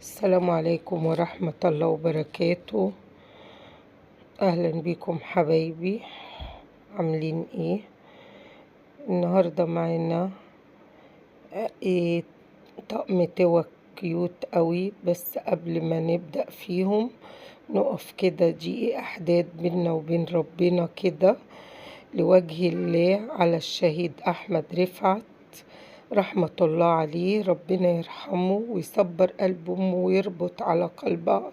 السلام عليكم ورحمة الله وبركاته. أهلا بكم حبايبي، عاملين ايه؟ النهاردة معانا ايه طقم توك كيوت قوي. بس قبل ما نبدأ فيهم نقف كده دقيقة أحداث بينا وبين ربنا كده لوجه الله على الشهيد أحمد رفعت رحمة الله عليه، ربنا يرحمه ويصبر قلب أمه ويربط على قلبها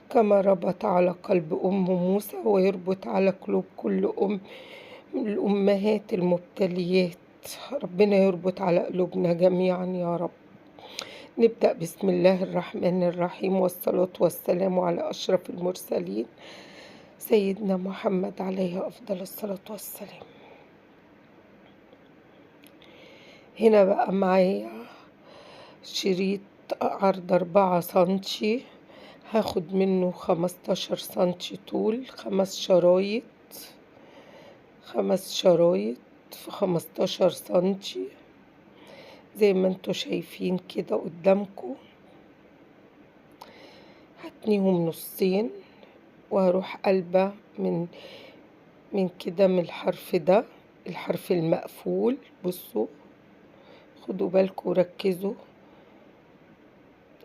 كما ربط على قلب أم موسى، ويربط على قلوب كل الأمهات المبتليات. ربنا يربط على قلوبنا جميعا يا رب. نبدأ بسم الله الرحمن الرحيم، والصلاة والسلام على أشرف المرسلين سيدنا محمد عليه أفضل الصلاة والسلام. هنا بقى معايا شريط عرض 4 سنتي، هاخد منه 15 سنتي طول، 5 شرايط في 15 سنتي زي ما انتوا شايفين كده قدامكم. هتنيهم نصين وهروح قلبة من كده من الحرف ده، الحرف المقفول. بصوا خدوا بالكم وركزوا،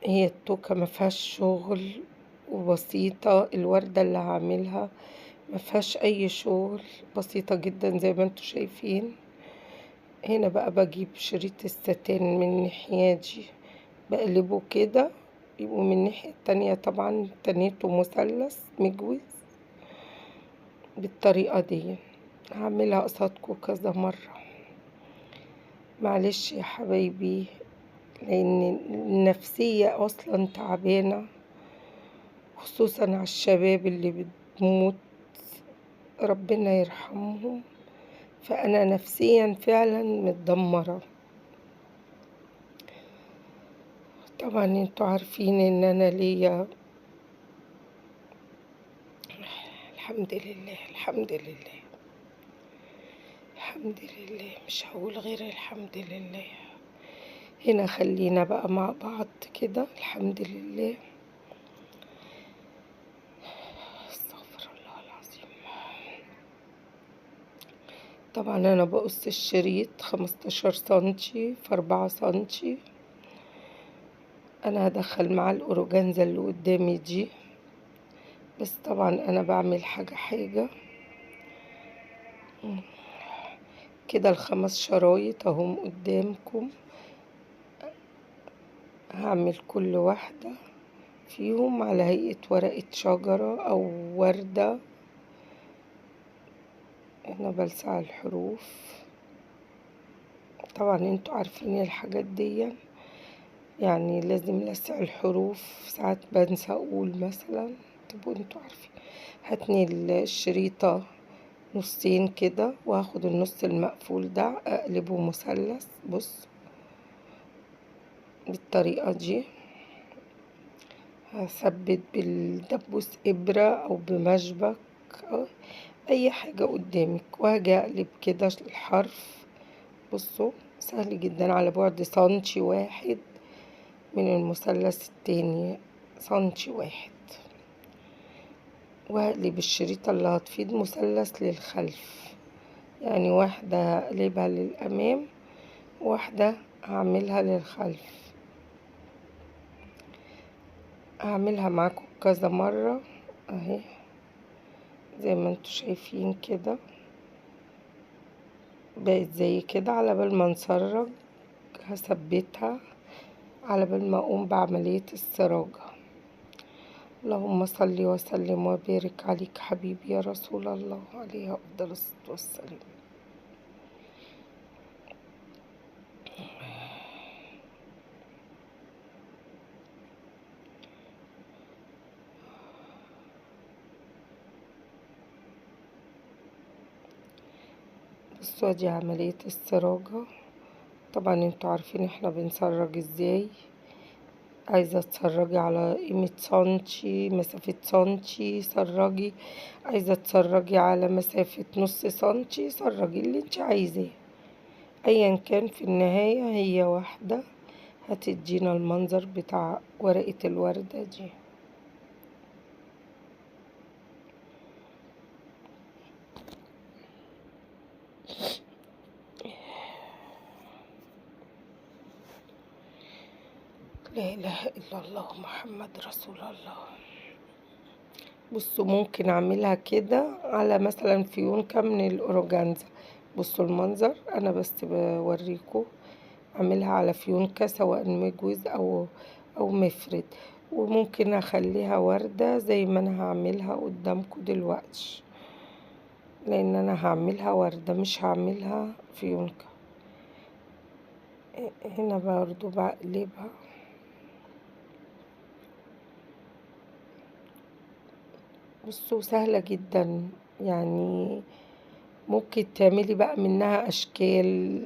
هي التوكة مفيهاش شغل وبسيطة. الوردة اللي هعملها مفيهاش اي شغل، بسيطة جدا زي ما انتوا شايفين. هنا بقى بجيب شريط الستان من الناحية دي، بقلبه كده يبقوا من الناحية التانية. طبعا تنيته مثلث مجوز بالطريقة دي. هعملها قصادكم كذا مرة، معلش يا حبايبي، لان النفسية اصلا تعبانة، خصوصا على الشباب اللي بتموت، ربنا يرحمهم. فأنا نفسيا فعلا متدمرة. طبعا انتوا عارفين ان انا ليا الحمد لله الحمد لله الحمد لله، مش هقول غير الحمد لله. هنا خلينا بقى مع بعض كده، الحمد لله. استغفر الله العظيم. طبعا انا بقص الشريط 15 سنتي في 4 سنتي. انا هدخل مع الاورجانزا اللي قدامي دي، بس طبعا انا بعمل حاجة كده. ال5 شرايط اهم قدامكم، هعمل كل واحدة فيهم على هيئة ورقة شجرة او وردة. هنا بلسع الحروف. طبعا انتوا عارفين الحاجات دي، يعني لازم لسع الحروف، ساعات بنسى اقول مثلا، تبقوا انتوا عارفين. هتني الشريطة نصين كده، وهاخد النص المقفول ده اقلبه مثلث. بص بالطريقة دي، هثبت بالدبوس ابرة او بمشبك أو اي حاجة قدامك، وهاجي اقلب كده الحرف. بصوا سهل جدا، على بعد سنتي واحد من المثلث التاني، سنتي واحد. وهقلب الشريطة اللي هتفيد مثلث للخلف، يعني واحدة هقلبها للأمام، واحدة هعملها للخلف. هعملها معاكم كذا مرة اهي زي ما انتوا شايفين كده. بقت زي كده، على بال ما نسرج هثبتها على بال ما اقوم بعملية السراجة. اللهم صل وسلم وبارك عليك حبيبي يا رسول الله، عليه افضل الصلاة والسلام. بصوا دي عملية السراجة. طبعا انتوا عارفين احنا بنسرج ازاي. عايزة تسرجي على قيمة سنتي، مسافة سنتي سرجي، عايزة تسرجي على مسافة نص سنتي سرجي، اللي انت عايزاه ايا كان. في النهاية هي واحدة، هتدينا المنظر بتاع ورقة الوردة دي. لا إله إلا الله محمد رسول الله. بصوا ممكن أعملها كده على مثلا فيونكة من الأورجانزا. بصوا المنظر، أنا بس بوريكم أعملها على فيونكة سواء مجوز أو مفرد، وممكن أخليها وردة زي ما أنا هعملها قدامكم دلوقتي، لأن أنا هعملها وردة مش هعملها فيونكة. هنا برضو بقلبها. بصوا سهلة جدا، يعني ممكن تعملي بقى منها أشكال.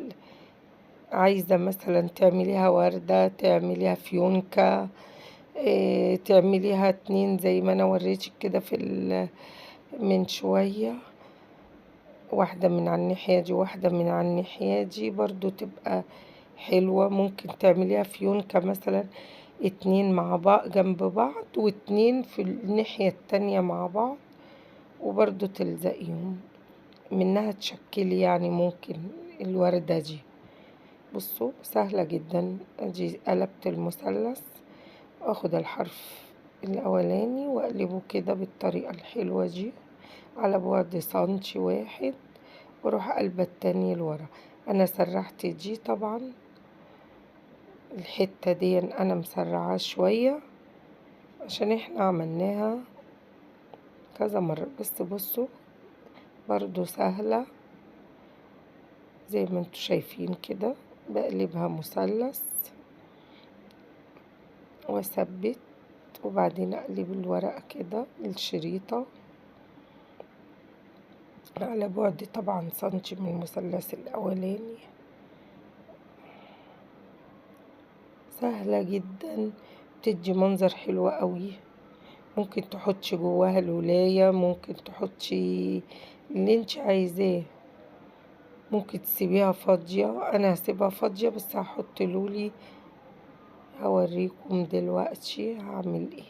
عايزة مثلا تعمليها وردة، تعمليها فيونكة، تعمليها اتنين زي ما أنا وريتك كده من شوية، واحدة من على الناحية دي واحدة من على الناحية دي برضو تبقى حلوة. ممكن تعمليها فيونكة مثلا اتنين مع بعض جنب بعض، واتنين في الناحية التانية مع بعض، وبرضو تلزقيهم منها تشكلي يعني ممكن الوردة دي. بصوا سهلة جدا. ادي قلبت المثلث، واخد الحرف الاولاني واقلبه كده بالطريقة الحلوة دي على بعد سنتي واحد، واروح قلبة التاني لورا. انا سرحت دي طبعا، الحتة دي انا مسرعة شوية عشان احنا عملناها كذا مرة. بس بصوا برضو سهلة زي ما انتوا شايفين كده. بقلبها مثلث واثبت، وبعدين اقلب الورقة كده الشريطة على بعد طبعا سنتي من المثلث الاولاني. سهلة جدا، بتدي منظر حلو قوي. ممكن تحطي جواها الولاية، ممكن تحطي اللي انت عايزاه، ممكن تسيبيها فاضية. انا هسيبها فاضية بس هحط لولي، هوريكم دلوقتي هعمل ايه.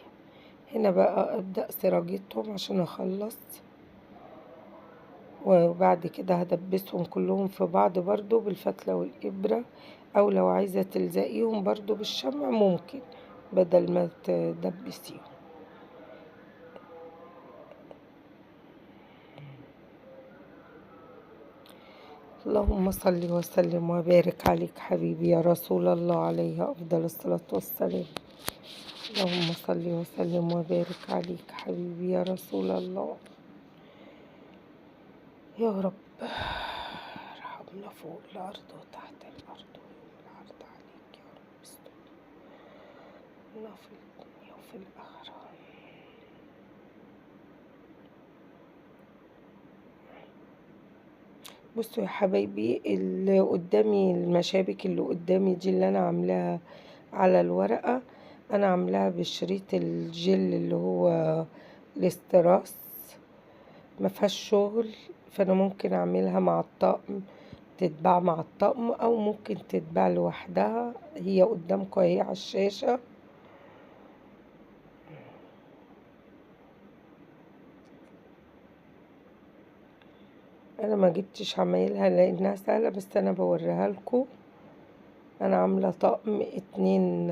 هنا بقى ابدأ سراجتهم عشان اخلص، وبعد كده هدبسهم كلهم في بعض برضو بالفتلة والإبرة، او لو عايزة تلزقيهم برضو بالشمع ممكن بدل ما تدبسيهم. اللهم صل وسلم وبارك عليك حبيبي يا رسول الله، عليه أفضل الصلاة والسلام. اللهم صل وسلم وبارك عليك حبيبي يا رسول الله. يا رب ارحمنا فوق الأرض وتحت الأرض ويوم العرض عليك يا رب، استرنا في الدنيا وفي الآخرة. بصوا يا حبايبي، اللي قدامي المشابك اللي قدامي دي اللي انا عاملاها على الورقة، انا عاملاها بشريط الجل اللي هو الاستراس، ما فيهاش شغل. فانا ممكن اعملها مع الطقم، تتباع مع الطقم او ممكن تتباع لوحدها. هي قدامكم اهي على الشاشة. انا ما جبتش عمايلها لانها سهلة، بس انا بوريها لكم. انا عاملة طقم اتنين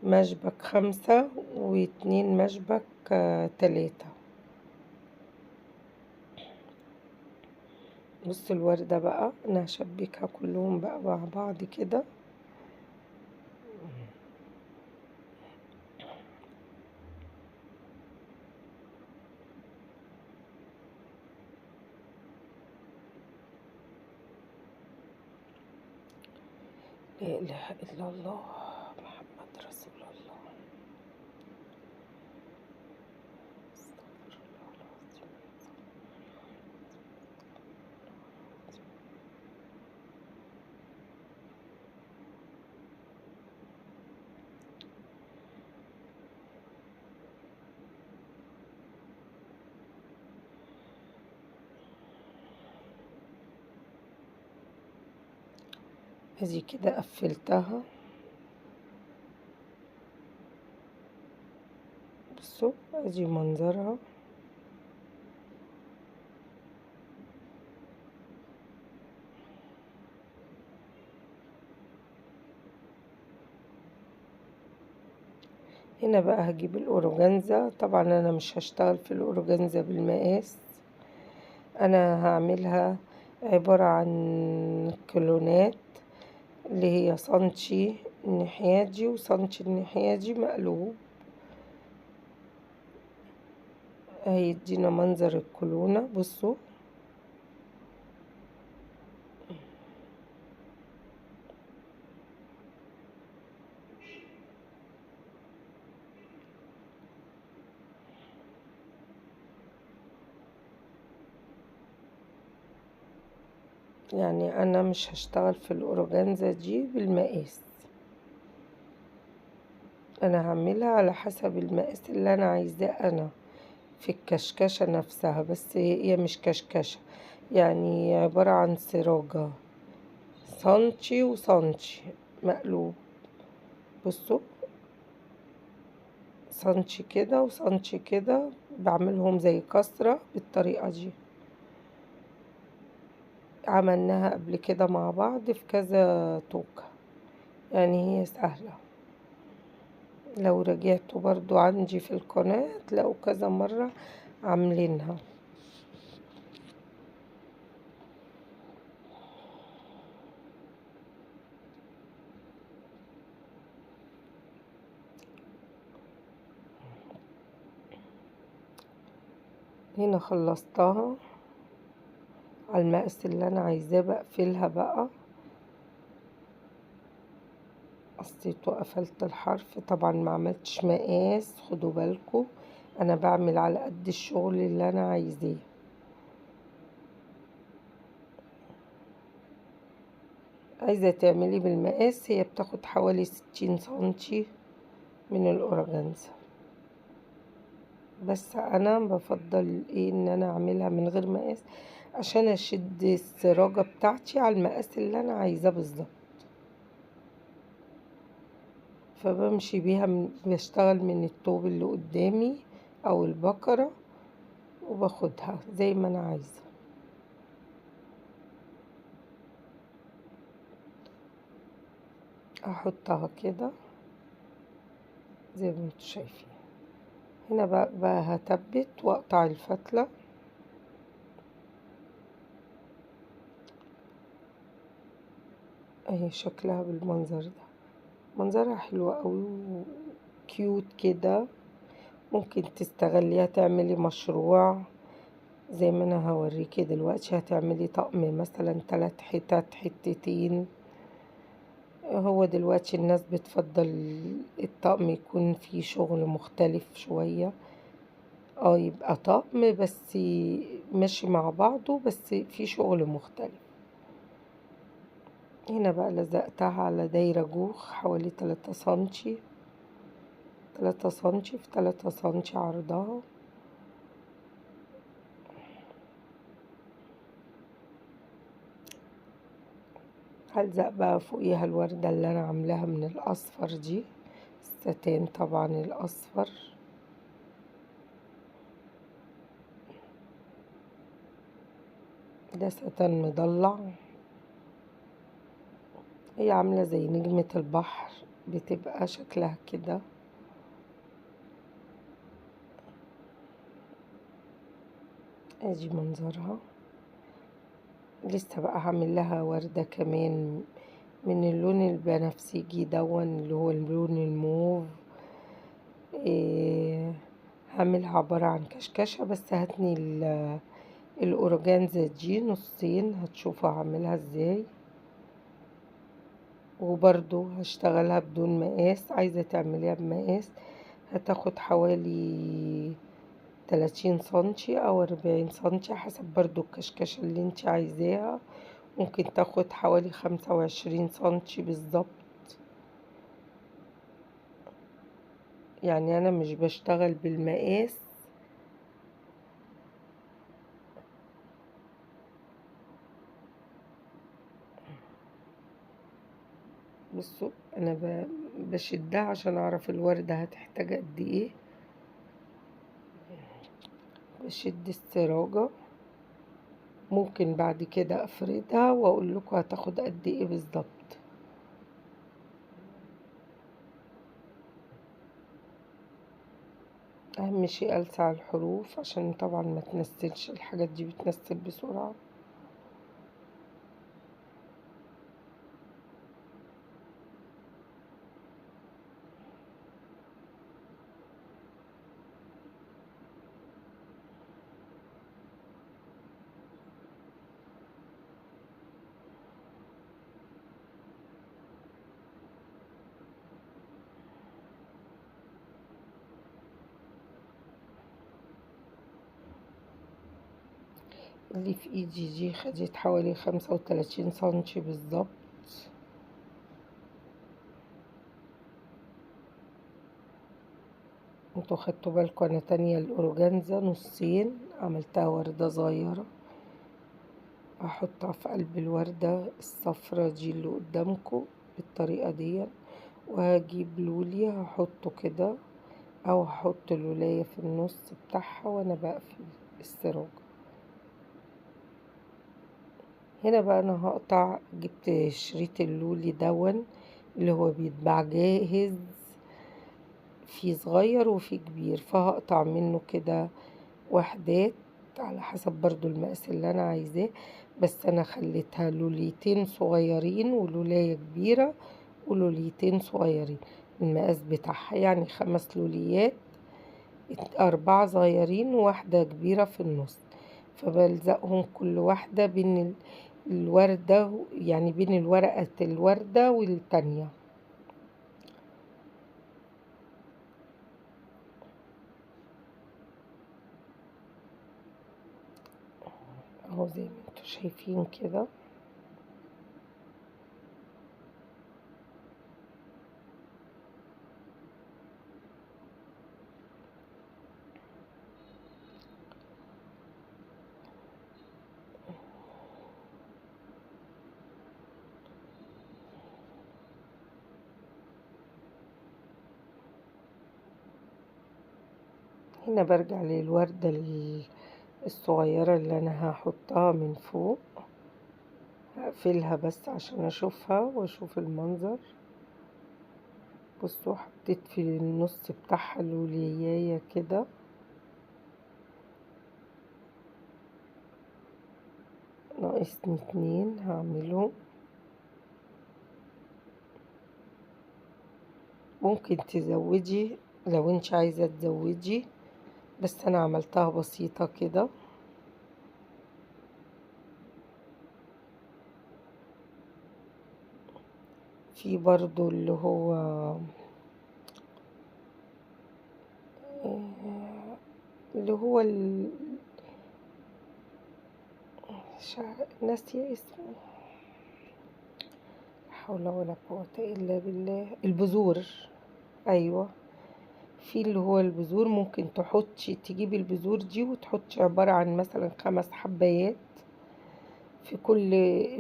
مشبك 5 واتنين مشبك 3. بص الوردة بقى انا هشبكها كلهم بقى مع بعض كده. لا اله الا الله محمد رسول الله. استغفر الله العظيم. ادي كده قفلتها. بصوا ادي منظرها. هنا بقى هجيب الأورجانزا. طبعا انا مش هشتغل في الأورجانزا بالمقاس، انا هعملها عبارة عن كلونات اللي هي سنتي الناحية وسنتي الناحية مقلوب، هيدينا منظر الكولونة. بصوا يعني انا مش هشتغل في الأورجانزا دي بالمقاس، انا هعملها على حسب المقاس اللي انا عايزاه انا في الكشكشة نفسها. بس هي مش كشكشة، يعني عبارة عن سراجة سنتي وسنتي مقلوب. بصوا سنتي كده وسنتي كده، بعملهم زي كسرة بالطريقة دي. عملناها قبل كده مع بعض في كذا توكة، يعني هي سهلة. لو رجعتوا برضو عندي في القناة تلاقوا كذا مرة عاملينها. هنا خلصتها على المقاس اللي انا عايزاه، بقفلها بقى. قصيت وقفلت الحرف. طبعا ما عملتش مقاس، خدوا بالكم انا بعمل على قد الشغل اللي انا عايزاه. عايزة تعملي بالمقاس، هي بتاخد حوالي 60 سنتي من الأورجانزا، بس انا بفضل ايه ان انا اعملها من غير مقاس عشان اشد السراجة بتاعتي على المقاس اللي انا عايزاه بالظبط. فبمشي بيها بشتغل من الطوب اللي قدامي او البقرة وباخدها زي ما انا عايزة. احطها كده زي ما انتوا شايفين. هنا بقى هثبت واقطع الفتلة. اهي شكلها بالمنظر ده، منظرها حلو قوي وكيوت كده. ممكن تستغليها تعملي مشروع زي ما انا هوريكي دلوقتي. هتعملي طقم مثلا 3 حتت حتتين. هو دلوقتي الناس بتفضل الطقم يكون فيه شغل مختلف شوية، يبقى طقم بس ماشي مع بعضه بس فيه شغل مختلف. هنا بقى لزقتها على دايرة جوخ حوالي 3 سنتي، 3 سنتي في 3 سنتي عرضها. هلزق بقى فوقيها الوردة اللي انا عاملاها من الاصفر دي، الستان طبعا الاصفر. ده ستان مضلع، هي عاملة زي نجمة البحر، بتبقى شكلها كده. ادي منظرها. لسه بقى هعمل لها وردة كمان من اللون البنفسجي دون اللي هو اللون الموف. هعملها عبارة عن كشكشة، بس هتني الأورجانزا دي نصين، هتشوفوا هعملها ازاي. وبرضو هشتغلها بدون مقاس. عايزة تعمليها بمقاس هتاخد حوالي 30 سنتي او 40 سنتي حسب برضو الكشكشة اللي انت عايزاها. ممكن تاخد حوالي 25 سنتي بالظبط. يعني انا مش بشتغل بالمقاس. بصوا انا بشدها عشان اعرف الوردة هتحتاج قد ايه. بشد السراجة، ممكن بعد كده افردها واقول لكم هتاخد قد ايه بالظبط. اهم شيء ألسع الحروف عشان طبعا ما تنسلش، الحاجات دي بتنسل بسرعة. اللي في ايدي دي خدت حوالي 35 سنتي بالظبط. انتوا خدتوا بالكم انا تانية الاورجانزا نصين، عملتها وردة صغيرة، هحطها في قلب الوردة الصفرة دي اللي قدامكم بالطريقة دي، وهجيب لولي هحطه كده، او هحط الولاية في النص بتاعها وانا بقفل السراج. هنا بقى انا هقطع، جبت شريط اللولي دون اللي هو بيتباع جاهز، في صغير وفي كبير، فهقطع منه كده وحدات على حسب برضو المقاس اللي انا عايزاه، بس انا خليتها لوليتين صغيرين ولولاية كبيرة ولوليتين صغيرين، المقاس بتاعها يعني 5 لوليات، 4 صغيرين وواحدة كبيرة في النص، فبلزقهم كل واحدة بين الوردة، يعني بين الورقة الوردة والتانية اهو زي ما انتوا شايفين كده. هنا برجع للوردة الصغيرة اللي انا هحطها من فوق، هقفلها بس عشان اشوفها واشوف المنظر. بصوا حطيت في النص بتاعها لولياية كده، ناقصني 2 هعملهم. ممكن تزودي لو انت عايزة تزودي، بس انا عملتها بسيطة كده. في برضو اللي هو اللي هو ناسية اسمه، لا حول ولا قوة الا بالله، البذور. ايوه، في اللي هو البذور، ممكن تحطي تجيبي البذور دي وتحطي عبارة عن مثلا 5 حبايات في كل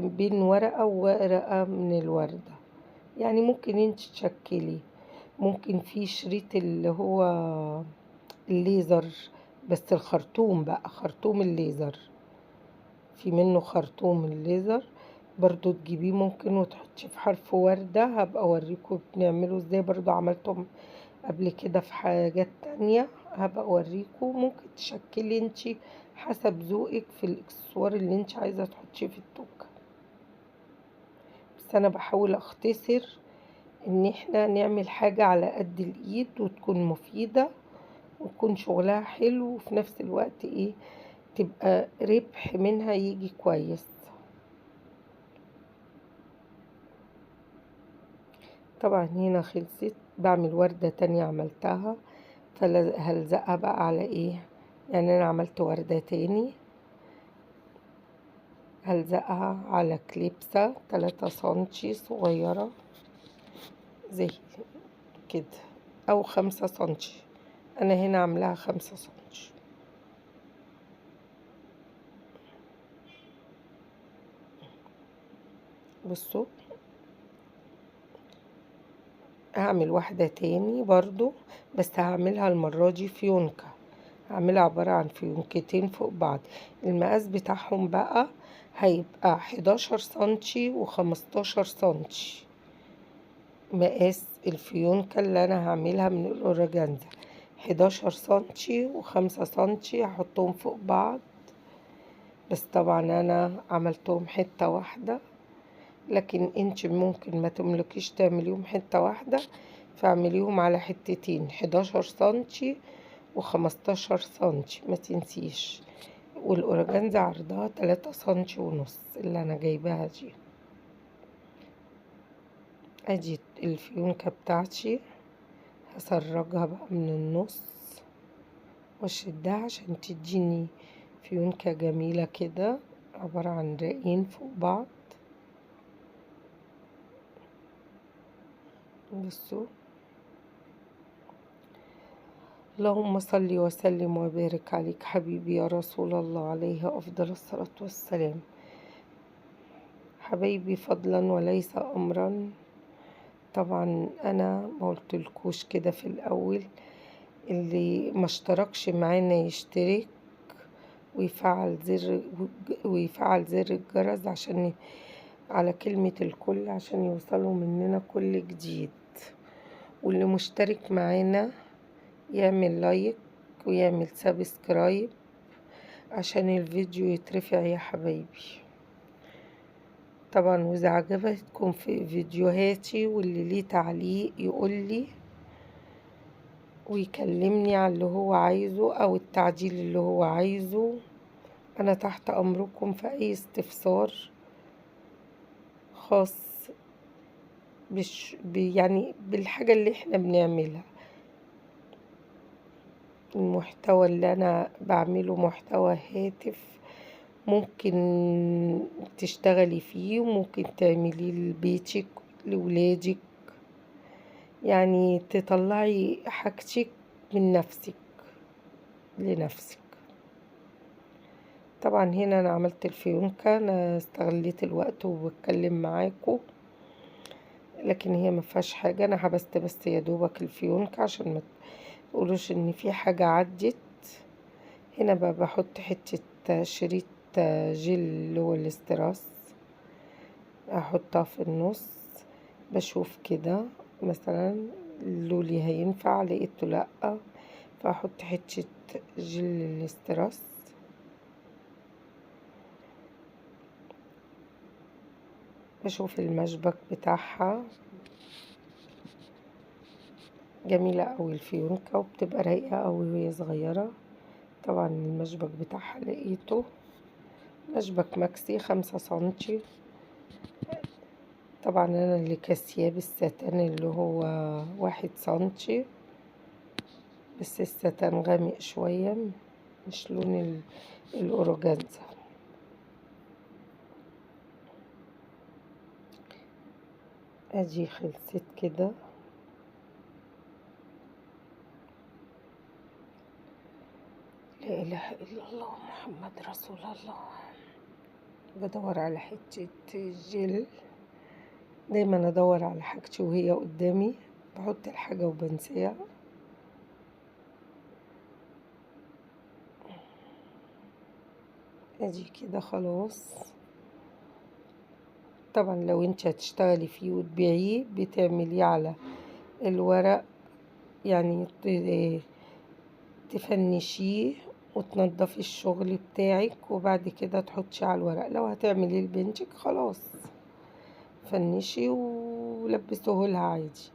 بين ورقة وورقة من الوردة، يعني ممكن انت تشكلي. ممكن في شريط اللي هو الليزر، بس الخرطوم بقى، خرطوم الليزر، في منه خرطوم الليزر برضو تجيبيه ممكن وتحطي في حرف وردة. هبقى اوريكم بنعمله ازاي، برضو عملتهم قبل كده في حاجات تانية، هبقى اوريكم. ممكن تشكلي انتي حسب ذوقك في الاكسسوار اللي انتي عايزة تحطيه في التوكة، بس انا بحاول اختصر ان احنا نعمل حاجة على قد الايد وتكون مفيدة ويكون شغلها حلو، وفي نفس الوقت ايه تبقى ربح منها يجي كويس. طبعا هنا خلصت، بعمل وردة تانية عملتها، فهلزقها بقى على ايه، يعني انا عملت وردة تاني هلزقها على كليبسة 3 سنتي صغيرة زي كده، او 5 سنتي، انا هنا عاملاها 5 سنتي. بصوا هعمل واحدة تاني برضو، بس هعملها المرة دي فيونكة هعملها عبارة عن فيونكتين فوق بعض. المقاس بتاعهم بقى هيبقى 11 سنتي و15 سنتي. مقاس الفيونكة اللي انا هعملها من الاورجانزا 11 سنتي و5 سنتي، هحطهم فوق بعض. بس طبعا انا عملتهم حتة واحدة، لكن انت ممكن ما تملكيش تعمليهم حتة واحدة، فاعمليهم على حتتين 11 سنتي و15 سنتي ما تنسيش. والاورجانزا عرضها 3 سنتي ونص اللي انا جايباها دي. ادي الفيونكة بتاعتي، هسرجها بقى من النص واشدها عشان تديني فيونكة جميلة كده، عبارة عن رقين فوق بعض. بصوا، اللهم صل وسلم وبارك عليك حبيبي يا رسول الله، عليه أفضل الصلاة والسلام. حبايبي فضلا وليس أمرا، طبعا أنا ما قلتلكوش كده في الأول، اللي ما اشتركش معانا يشترك ويفعل زر الجرس عشان على كلمة الكل عشان يوصلوا مننا كل جديد. واللي مشترك معانا يعمل لايك ويعمل سبسكرايب عشان الفيديو يترفع يا حبايبي. طبعا واذا عجبتكم في فيديوهاتي واللي ليه تعليق يقولي ويكلمني على اللي هو عايزه او التعديل اللي هو عايزه، انا تحت امركم في اي استفسار خاص يعني بالحاجة اللي احنا بنعملها. المحتوى اللي انا بعمله محتوى هاتف، ممكن تشتغلي فيه وممكن تعمليه لبيتك لولادك، يعني تطلعي حاجتك من نفسك لنفسك. طبعا هنا انا عملت الفيونكة، انا استغليت الوقت وبتكلم معاكم، لكن هي ما فيهاش حاجة، انا حبست بس يا دوبك الفيونكة عشان ما تقولوش ان في حاجة عدت. هنا بقى بحط حتة شريط جل اللي هو الاستراس، احطها في النص، بشوف كده مثلا اللولي هينفع، لقيته لأ، فاحط حتة جل الاستراس. بشوف المشبك بتاعها جميلة اوي الفيونكة، وبتبقى رايقة اوي وهي صغيرة. طبعا المشبك بتاعها لقيته مشبك ماكسي 5 سنتي. طبعا انا اللي كاسياه بالستان اللي هو 1 سنتي، بس الستان غامق شوية مش لون الأورجانزا. ادي خلصت كده. لا اله الا الله محمد رسول الله. بدور على حتة جل، دايما ادور على حاجتي وهي قدامي، بحط الحاجة وبنساها. ادي كده خلاص. طبعا لو انت هتشتغلي فيه وتبيعيه بتعمليه على الورق، يعني تفنشيه وتنضفي الشغل بتاعك وبعد كده تحطيه على الورق. لو هتعمليه لبنتك خلاص فنشي ولبسوه لها عادي.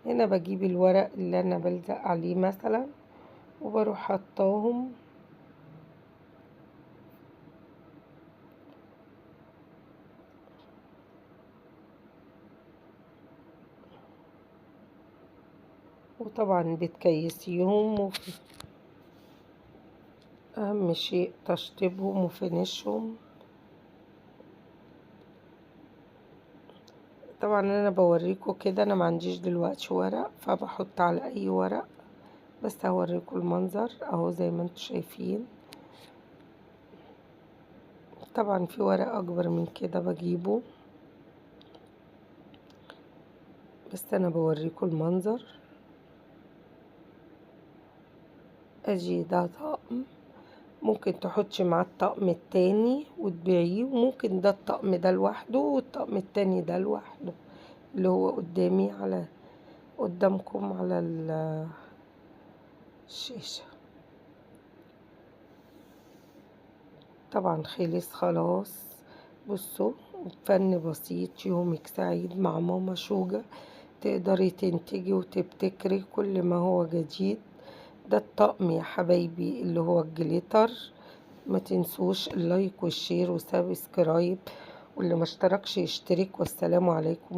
هنا بجيب الورق اللي انا بلزق عليه مثلا وبروح حطاهم وطبعا بتكيسيهم اهم شيء تشطيبهم وفنشهم. طبعا انا بوريكم كده، انا ما عنديش دلوقتي ورق فبحط على اي ورق، بس هوريكم المنظر اهو زي ما انتم شايفين. طبعا في ورق اكبر من كده بجيبه، بس انا بوريكم المنظر. ادي ده طقم، ممكن تحطي معاه الطقم التاني وتبيعيه، وممكن ده الطقم ده لوحده والطقم التاني ده لوحده اللي هو قدامي على قدامكم على الشاشة. طبعا خلص خلاص. بصوا، فن بسيط، يومك سعيد مع ماما شوجة، تقدري تنتجي وتبتكري كل ما هو جديد. ده الطقم يا حبايبي اللي هو الجليتر. ما تنسوش اللايك والشير وسبسكرايب، واللي ما اشتركش يشترك. والسلام عليكم.